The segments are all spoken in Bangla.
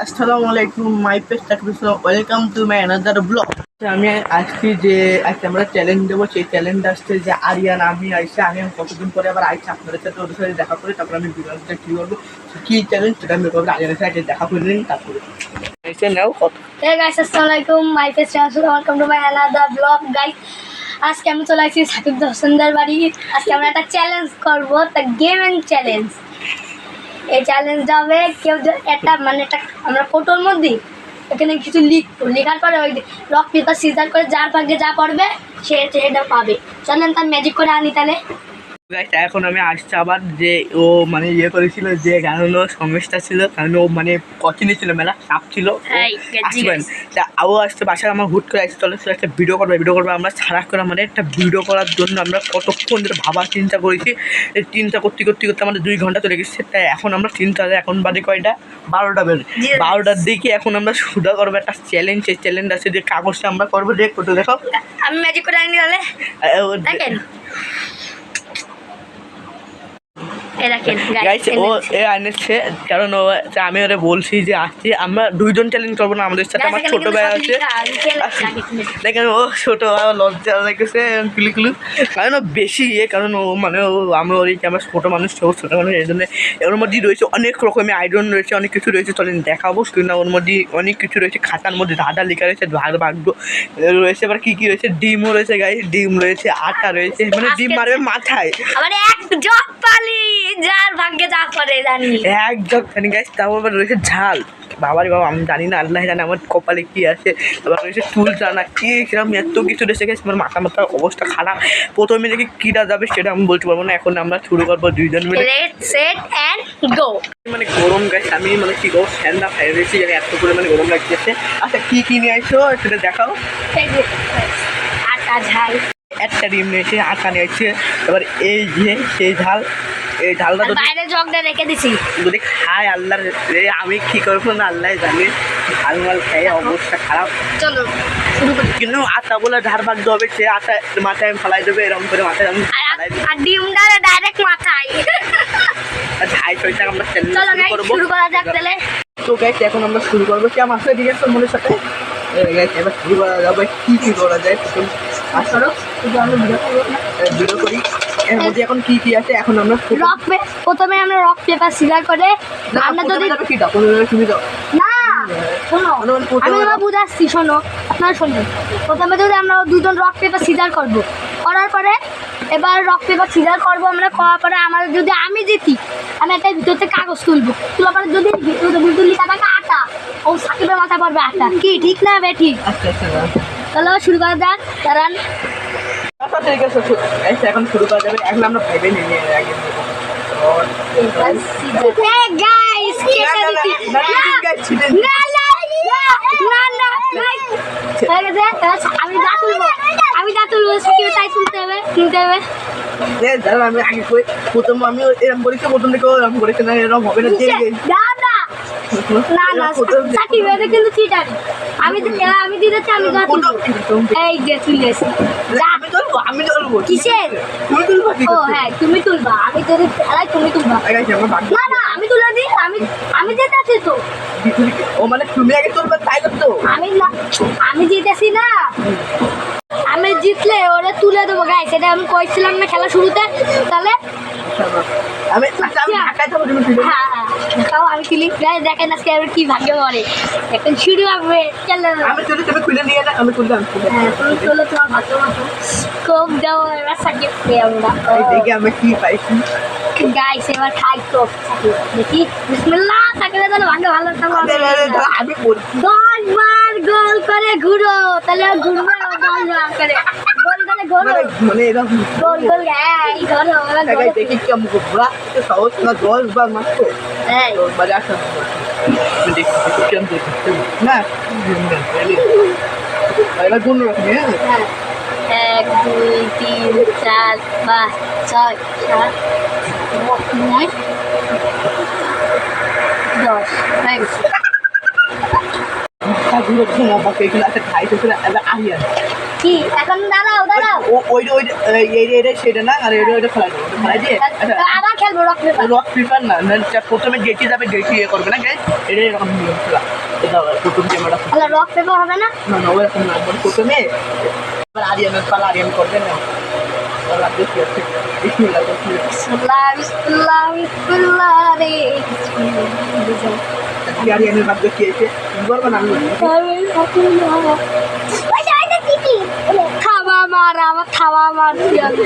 আসসালামু আলাইকুম my page Takbir welcome to my another blog. আমি আসছি যে আজকে আমরা চ্যালেঞ্জ দেবো, সেই চ্যালেঞ্জ আসছে যে আরিয়ান আমি আইসে আমি কতদিন পরে আবার আইসি আপনাদের সাথে ওদের সাথে দেখা করে তারপরে আমি ভিডিওটা কী করবো কী চ্যালেঞ্জ সেটা আমি করবো আরিয়ানের সাথে দেখা করে নিন তারপরে এসে নাও কত। Hey guys, assalamualaikum. My face is Rasul. Welcome to my another vlog, guys. আজকে আমি চলে আসছি সাকিব হোসেনদের বাড়ি। আজকে আমরা একটা চ্যালেঞ্জ করব, তা গেমিং চ্যালেঞ্জ। এই চ্যালেঞ্জটা হবে কেউ একটা একটা আমরা ফটোর মধ্যে এখানে কিছু লেখার পরে ওই রক পেপার সিজার করে যার ভাগ্যে যা পড়বে সে সেটা পাবে। চলেন তার ম্যাজিক করে আনি তাহলে। এখন আমি আসছি আবার যে ও মানে ইয়ে করেছিল যে গানো সমস্যা ছিল কারণ ও মানে কঠিনই ছিল মেলা চাপ ছিল আসবেন ও আসতে বাসায় আমার হুট করে আসছে চলে একটা ভিডিও করবো আমরা সারা করে আমাদের একটা ভিডিও করার জন্য আমরা কতক্ষণ ধরে ভাবা চিন্তা করেছি। এই চিন্তা করতে আমাদের 2 ঘন্টা চলে গেছে। তাই এখন আমরা চিন্তা এখন বাদে কয়টা 12টা বেজে 12টার দিকে এখন আমরা শুরু করবো একটা চ্যালেঞ্জ। এই চ্যালেঞ্জ আছে যে কাগজটা আমরা করবো দেখ ফটো দেখো আমি ম্যাজিক করে আনি তাহলে দেখেন। ও এ আনেছে কারণ ও আমি ওরা বলছি যে আসছি আমরা 2 জন চ্যালেঞ্জ করবো না, আমাদের সাথে আমার ছোটো ভাই আছে দেখেন ও ছোটো লজ্জা লাগছে ক্লু কারণ ও বেশি কারণ ও মানে ও আমি ওর আমার ছোটো মানুষ ছোটো মানুষ এই জন্য ওর মধ্যে রয়েছে অনেক রকমের আয়রন রয়েছে, অনেক কিছু রয়েছে চলেন দেখাবো না। ওর মধ্যে অনেক কিছু রয়েছে, খাতার মধ্যে ধাঁধা লেখা রয়েছে, ভাগ্য রয়েছে, আবার কী রয়েছে ডিমও রয়েছে গাইস, ডিম রয়েছে, আটা রয়েছে, মানে ডিম মারবে মাথায় যার ভাগ্যে যা করে জানি এক জগ জানি গাইস। তারপর রয়েছে ঝাল বাবারে বাবা আমি জানি না, আল্লাহ জানে আমার কপালে কি আছে। তারপর রয়েছে চুল টানা কি সেরকম এত কিছু রয়েছে গেছে, আমার মাথার অবস্থা খারাপ। প্রথমে দেখি কীটা যাবে সেটা আমি বলতে পারবো না। এখন আমরা শুরু করবো 2 জন মিলে মানে গরম গাইছে আমি মানে কি করবো ঠান্ডা খাই রয়েছি জানি এত পরিমাণে গরম লাগতেছে। আচ্ছা কী নিয়ে আসছো সেটা দেখাও। আটা ঝাল একটা ডিম নিয়েছে, আটা নিয়েছে, এবার এই যে সেই ঝাল এই ঝালটা বাইরে জগটা রেখে দিছি যদি খায় আল্লাহ আমি কি করবো না আল্লাহ জানি। ঝাল মাল খেয়ে অবস্থা খারাপ। চলো শুরু করি। কিন্তু আটা বলে ধার ভাগতে হবে, সে আটা মাথায় আমি ফালাই দেবে এরকম করে মাথায় আমি আর ডিমটা ডাইরেক্ট মাথায়। ঝাই ছয়টা আমরা শুরু করা যাক তাহলে। তো গাইস এখন আমরা শুরু করবো কি আমার সাথে ঠিক আছে মনের সাথে এবার শুরু করা যাবে কী করা যায় আসলে আমরা ভিডিও করি। এর মধ্যে এখন কি আছে এখন আমরা প্রথমে আমরা রক পেপার সিজার করে আমরা যদি তুমি দাও না শোনো আমি তোমার বুঝাচ্ছি, শোনো আপনারা শোনো। প্রথমে যদি আমরা 2 জন রক পেপার সিজার করবো, করার পরে এবার রক পেপার সিজার করবো আমরা, করার পরে আমাদের যদি আমি জিতি আমি একটা ভিতর থেকে কাগজ তুলবো, তোলার পরে যদি ভিতর লিখা থাকে আটা ও সাকিবের মাথা পড়বে আটা। কি ঠিক না বে ঠিক? তাহলে শুরু করা যাক। দাঁড়ান ঠিক আছে এখন শুরু করা যাবে। এখন আমরা ভেবে নিয়ে আগে আমি দা তুলবো তাই তুলতে হবে আমি আগে প্রথম আমি এরকম করেছি, প্রথম থেকে এরকম করেছি না, এরকম হবে না কিন্তু চিটারি। আমি দিতেছি আমি এই যে তুলেছি আমি তুলবো কিসের ও হ্যাঁ তুমি তুলবা, আমি যদি ফেলাই তুমি তুলবা। না না আমি তুলে দিই, আমি যেতেছি তো। ও মানে তুমি আগে তুলবা তাই তো আমি জিতেছি না, আমি জিতলে ওরা তুলে দেবো গাইস, এটা আমি কইছিলাম না খেলা শুরুতে। তাহলে আমি আমি তুলি গাইস, দেখেন আজকে আর কি ভাগ্য করে। এখন শুরু হবে চলো। আমি তুলি তুমি খুলে নিয়ে না আমি তুললাম। হ্যাঁ তুমি তুলে তোমার ভাগ্য মতো কোপ দাও এবার সাকিব পেয়ে আমরা দেখি আমরা কি পাইছি গাইস। এবার খাই তো দেখি বিসমিল্লাহ সাকিবের জন্য ভাগ্য ভালো আমি 10 বার গোল করে ঘুরো, তাহলে ঘুরবে 10 বার করে গোল করে ঘুরো মানে এরকম গোল গোল এই ঘুরো দেখি কি আমি ঘোরা সহজ না 10 বার মাত্র এই বাজে আসা দেখি কেমন দেখতে না এটা কোন রকম হ্যাঁ 1 2 3 4 5 6 7 8 9 10 ঘুরে বাকি এগুলো আছে খাইতে আরিয়ান কি এখন দাঁড়াও দাঁড়াও এইটা সেটা না, আর এটা খেলাই দিয়ে আবার খেলবো রক পেপার। রক পেপার না, প্রথমে যেটি যাবে যেটি ইয়ে করবে না গাইস, এটা এরকম নিয়ম খেলা। এটা প্রথম ক্যামেরা তাহলে রক পেপার হবে না? না না ওরকম না, প্রথমে এবার আরিয়ানের পালা, আরিয়ান করবে না। বিসমিল্লাহ বিসমিল্লাহ বিসমিল্লাহ রে। আরিয়ানের ভাগ্য কি আছে বলবো না। খাওয়া মার আমার খাওয়া মারতে হবে।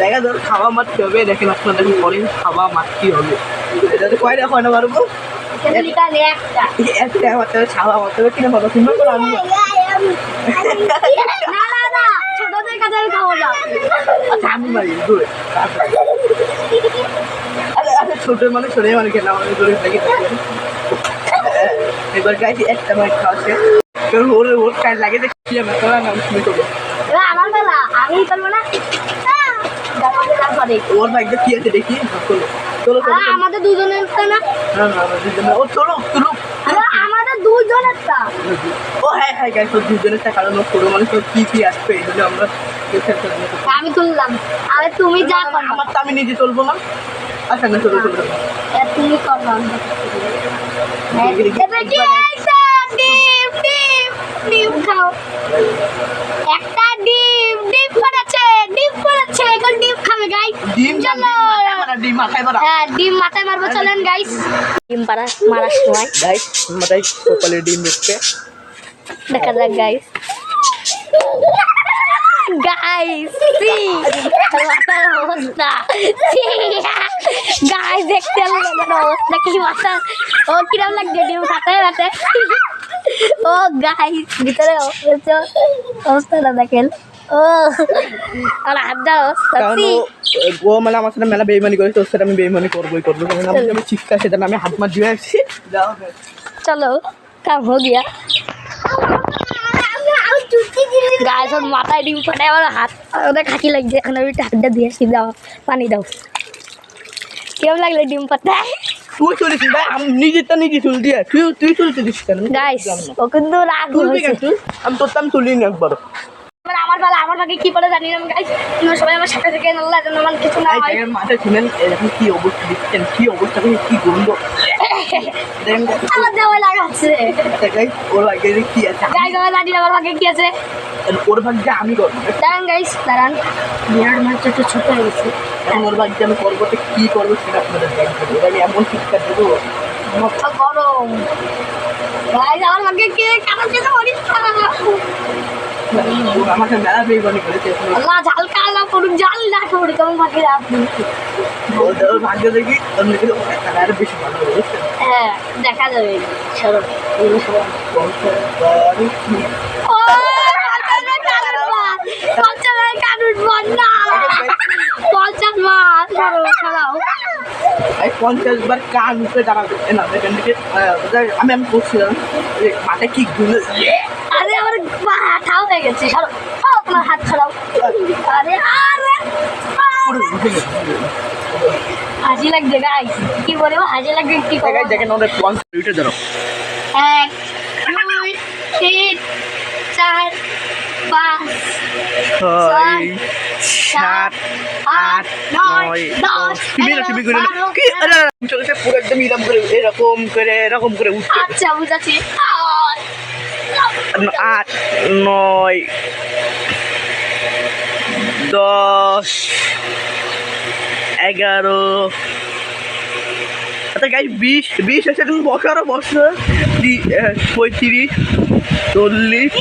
দেখা ধর খাওয়া মারতে হবে, দেখেন আপনাদের পরে খাওয়া মারতে হবে। এটা তো কয়টা হয় না পারবো একটা মারতে হবে, ছাওয়া মারতে হবে, কিনা কথা সুন্দর করে আমি ছোটদের কাছে আমি খাবো না। আচ্ছা আমি মারি দূরে। আচ্ছা ছোট মানে ছোট মানে কেন আমাদের দূরে থাকি। এবার গাইছি একটা মাইক খাওয়া শেষ, ওর ওর কাজ লাগে দেখি আমি তোরা নাম শুনে করবো। এবার আমার বেলা আমি করবো না। ওর বাইকটা কি আছে দেখি, চলো চলো চলো। আমাদের দুজনের না না না আমাদের জন্য ও চলো চলো। আমাদের দুজনের টা। ও হ্যাঁ হ্যাঁ গাইস ওর দুজনের টা, কারণ ওর ছোট মানুষ কি কি আসবে এই জন্য আমরা আমি তুললাম। আরে তুমি যা করো আমার তো আমি নিজে চলবো না। আচ্ছা না চলো চলো তুমি করো। ডিম ডিম ডিম খাও। একটা ডিম ডিম করেছে, ডিম করেছে, এখন ডিম খাবে গাইস। ডিম চলো ডিম মাথায় মারা। হ্যাঁ ডিম মাথায় মারবো, চলেন গাইস। ডিম মারার সময় গাইস মাথায় সকালে ডিম দেখতে দেখা যাক গাইস। গাইস মাথার অবস্থা গাইস দেখতে অবস্থা কি মাথার। ও কিরম লাগছে ডিম খাতে খাতে। ও গাইস ভিতরে অবস্থাটা দেখেন। ও আর হাতটার অবস্থা। ও মানে আমার সাথে মেলা বেইমানি করেছে, ওর সাথে আমি বেইমানি করবোই করবো, কারণ আমি চিৎকা সেটা আমি হাত মার দিয়ে আসছি। চলো কাম হো গিয়া। গায়ে সব মাথায় ডিম ফাটায়, আমার হাত ওদের খাঁচি লাগছে, এখন আমি হাতটা দিয়ে আসছি। দাও পানি দাও। কেমন লাগলো ডিম ফাটায়? তুই চলিস ভাই, আমি নিজেরটা নিজে তুল দিয়ে তুই তুলতে দিস কেন? গাইস ও কিন্তু রাগ তুলবি কেন হয়েছে। তুই? আমি তোর তো আমি তুলিনি একবার। এবার আমার বেলা আমার ভাগে কি পড়ে জানি না গাইস। তোমরা সবাই আমার সাথে থেকে আল্লাহ যেন আমার কিছু না হয়। মাথায় শুনেন এরকম কি অবস্থা দিচ্ছেন, কি অবস্থা কি গন্ধ আমার দেওয়া লাগাচ্ছে। ওর ভাগ্যে কি আছে, গাইস আমার জানি না আমার ভাগে কি আছে। ওর ভাগ্যে আমি করবো। দাঁড়ান গাইস দাঁড়ান। বিরাট মাছটা একটু ছোট হয়ে গেছে। ওর ভাগ্যে আমি করবো, তো কি করবো সেটা আপনাদের দেখবো। আমি এমন শিক্ষা দেবো মাথা গরম। গাইস আমার ভাগে কি কারণ কিছু করিস না। আমাকে মেলা বেইমানি করেছে। আল্লাহ ঝাল কালা পড়ুক, জাল না পড়ুক, কেমন ভাগে আপনি। ওর ভাগ্য দেখি অন্য কিছু আরো বেশি ভালো হবে, বুঝছেন? হ্যাঁ দেখা যাবে। সরো ও কানুন বন্যা 50 মাস ছাড়াও 50 বার কান উপরে দাঁড়াবে না, এখান থেকে আমি আমি করছিলাম মাথায় কি গুলো। আরে আমার হাতাও হয়ে গেছে। সরো তোমার হাত ছাড়াও। আরে আরে হাসি লাগছে গাইস, কি বলবো হাসি লাগবে কি করবো। দেখেন ওদের উঠে ধরো 1 2 3 4 5 6 7 8 9 10 তুমি করে কি চলেছে পুরো একদম এরকম করে উঠছে। আচ্ছা বুঝাচ্ছি। 8 9 10 11 আচ্ছা গাইস 20 আছে, তুমি বসো আরো বসো। 35 40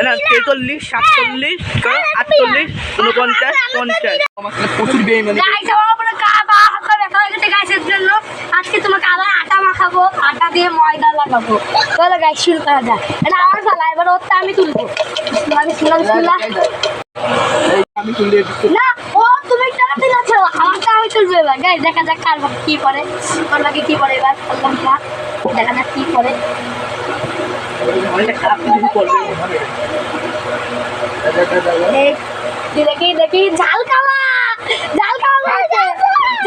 না 43 47 48 49 50 প্রচুর বেইমানি। গাইস আমার উপরে কাবা হাত ব্যথা হয়ে গেছে গাইসের জন্য। আজকে তোমাকে আবার আটা মাখাবো, আটা দিয়ে ময়দা লাগাবো। চলো গাইস শুরু করা যাক। এটা আমার পালা, এবার ওরটা আমি তুলবো। বিসমিল্লাহ আমি তুলে দিচ্ছি। না ও তুমি টাকা তুলেছো, আমারটা আমি তুলবো এবার। গাইস দেখা যাক কার ভাগে কি পড়ে, কার ভাগে কি পড়ে এবার। আল্লাহ দেখা যাক কি পড়ে। অনেকটা খারাপ কিছু করবে। দেখি দেখি ঝাল খাওয়া হয়েছে।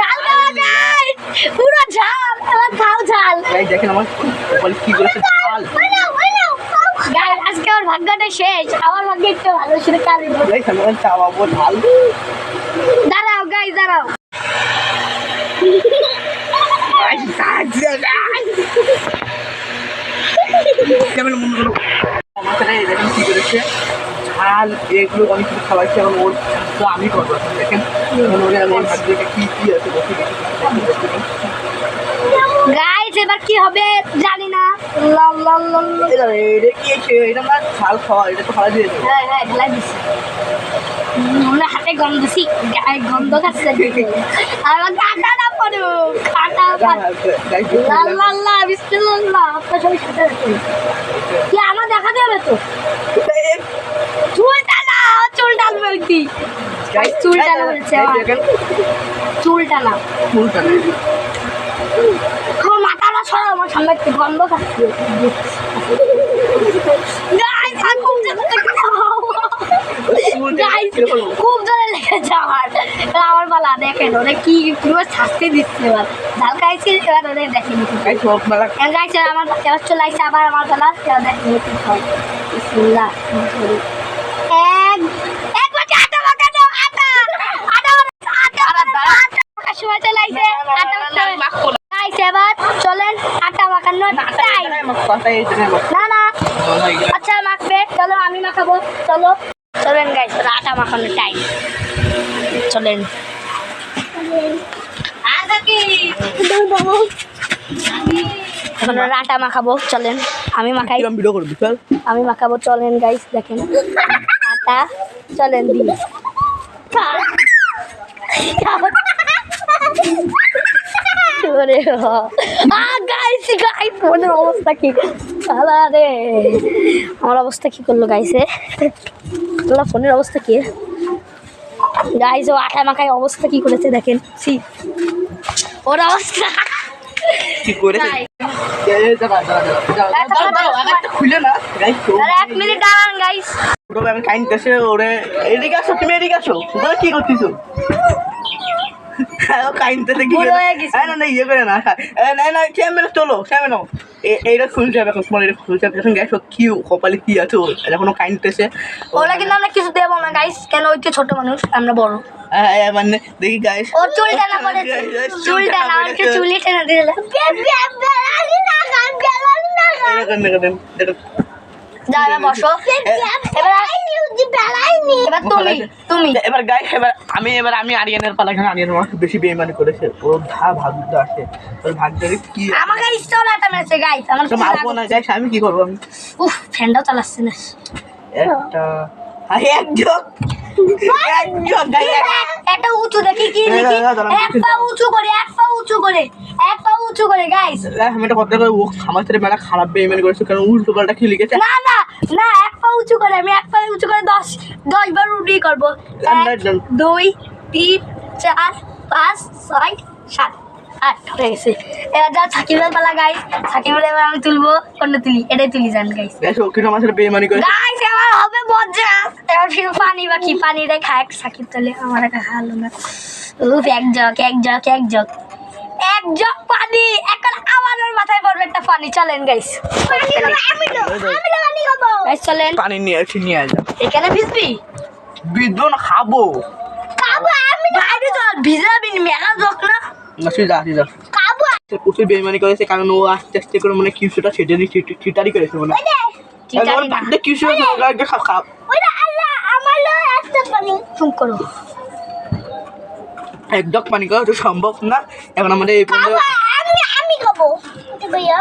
ঝাল খাওয়া গাইস পুরো ঝাল। এবার খাও ঝাল গাইস দেখেন আমার কপালে কি করেছে ঝাল। গাইস আজকে আমার ভাগ্যটা শেষ, আমার ভাগ্য একটু ভালো ছিল কালি। গাইস আমরা চাওয়াবো ঢাল। দাঁড়াও গাইস দাঁড়াও। গাইস সাহায্য গাইস। কেমন মন হলো? আমাদের এই দেখেন কি করেছে, ঝাল এগুলো অনেক কিছু খাওয়াইছে। এখন ওর তো আমি করবো দেখেন ওরে আমার ভাগ্যে কি কি আছে বসে গাইস এবার কি হবে জানি না। লাল লাল লাল লাল। এটা কি এটা না ঝাল খাওয়া, এটা তো খাওয়া দিয়ে দেবো। হ্যাঁ হ্যাঁ ঢেলাই দিছি। আমরা হাতে গন্ধ দিছি, গায়ে গন্ধ খাচ্ছে। আর আমার কাটা না পড়ো, কাটা লাল লাল লাল বিসমিল্লাহ। আপনার সবাই সাথে রাখুন। কি আমার দেখা যাবে তো? চুল টানা, চুল টানবে কি? গাইস চুল টানা বলছে আমার। চুল টানা। আমার মাথাটা সরাও, আমার সামনে একটু গন্ধ খাচ্ছে। গাইস আর খুব জোরে গাইস খুব জোরে লেগেছে আমার পালা। দেখেন ওরা কি পুরো শাস্তি দিচ্ছে। এবার ঝাল খাইছি, এবার ওদের দেখেন গাইস আমার এবার চলে আসছে আবার আমার পালা। এবার দেখেন কি হয়। বিসমিল্লাহ। এক বাটি আটা মাখানো, আটা আটা আটা আটা সময় চলে আসছে। আটা মাখানো গাইস এবার চলেন আটা মাখানোর টাইম। না না আচ্ছা মাখবে, চলো আমি মাখাবো। চলো চলেন গাইস আটা মাখানোর টাইম। চলেন এখন আটা মাখাবো। চলেন আমি মাখাই, ভিডিও করবি চল। আমি মাখাবো। চলেন গাইস দেখেন আটা। চলেন দি গাইস গাইস ফোনের অবস্থা কি রে? আমার অবস্থা কি করলো গাইসে? ফোনের অবস্থা কি গাইস? ও আটা মাখায় অবস্থা কি করেছে দেখেন। সি ওর অবস্থা কি করে খুলে না গাইস। 1 মিনিট দাঁড়ান গাইস। আমি কাইনতেছে ওরে। এদিকে আসো, তুমি এদিকে আসো। তোমরা কি করতেছো? কাইনতেছে কি? না না ইয়ে করে না। না না ক্যামেরা চলো, ক্যামেরা এইটা খুলছে এখন। তোমার এটা খুলছে এখন গাইস। কি কপালে কি আছে ওর? এখনো কাইনতেছে ওরা কিন্তু আমরা কিছু দেবো না গাইস। কেন ওই তো ছোট মানুষ, আমরা বড়। মানে দেখি গাইস ওর চুল টানা করেছে, চুল টানা আমাকে চুলি টেনে দিলে। যাও এবার বসো। এবার তুমি তুমি এবার গাইস এবার আমি আরিয়ানের পালা। এখানে আরিয়ান আমাকে বেশি বেইমানি করেছে। ও ভাগ্য আছে, ওর ভাগ্যের কি আমাকে ইস্টল আটা মেরেছে গাইস। আমার তো মারবো না গাইস। আমি কি করবো? আমি উফ ফ্যানটাও চালাচ্ছে না। একটা একটা উঁচু দেখি কি দেখি। এক পা উঁচু করে, এক পা উঁচু করে, এক পা উঁচু করে গাইস। আমি একটা কথা বলবো, আমার সাথে মেলা খারাপ বেইমানি করেছে। কারণ উল্টো পাল্টা কি লিখেছে। না না না এক পা উঁচু করে, আমি এক পা উঁচু করে 10 বার উঠি করবো। 1 2 3 4 5 6 7 8 হয়ে গেছে। এবার যা সাকিবের পালা গাইস। সাকিবের এবার আমি তুলবো। কোনটা তুলি? এটাই তুলি যান গাইস। গাইস ও কিন্তু আমার সাথে বেইমানি করেছে। গাইস এবার হবে মজা। এবার ফির পানি বাকি, পানি রে খায় সাকিব তোলে। আমার একা খাওয়ালো না। উফ এক জগ এক জগ এক জগ এক জগ পানি। এখন আমার মাথায় পড়বে একটা পানি। চলেন গাইস আমি পানি খাবো গাইস। চলেন পানি নিয়ে আসি, নিয়ে আসা। এখানে ভিজবি? বিদ্যুৎ খাবো খাবো আমি। বাইরে চল ভিজাবি মেলা জগ না। তুই যা, তুই যা। খাবো প্রচুর বেইমানি করেছে। কারণ ও আস্তে আস্তে করে মানে কিউসুটা ছিটারি করেছে। মানে খাও ওইটা আল্লাহ আমার লো একটা পানি চুপ করো। এক জগ পানি খাওয়া তো সম্ভব না। এখন আমাদের এই পর্যন্ত আমি খাবো ভাইয়া।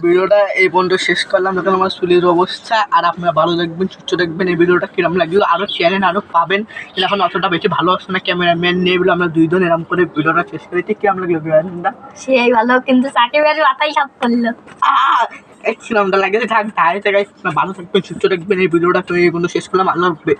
ভিডিওটা এই পর্যন্ত শেষ করলাম। যখন আমার চুলের অবস্থা। আর আপনারা ভালো দেখবেন, সুস্থ দেখবেন। এই ভিডিওটা কিরম লাগলো আরও চ্যানেল আরও পাবেন। কিন্তু এখন অতটা বেশি ভালো আসছে না, ক্যামেরাম্যান নেই বলে আমরা দুইজন এরকম করে ভিডিওটা শেষ করেছি। কিরম লাগলো ভিডিওটা? সেই ভালো, কিন্তু সাকিবের মাথায় সাপ করলো। কিরমটা লাগে থাক ভালো থাকবেন, সুস্থ দেখবেন। এই ভিডিওটা তো এই পর্যন্ত শেষ করলাম। আল্লাহ হাফেজ।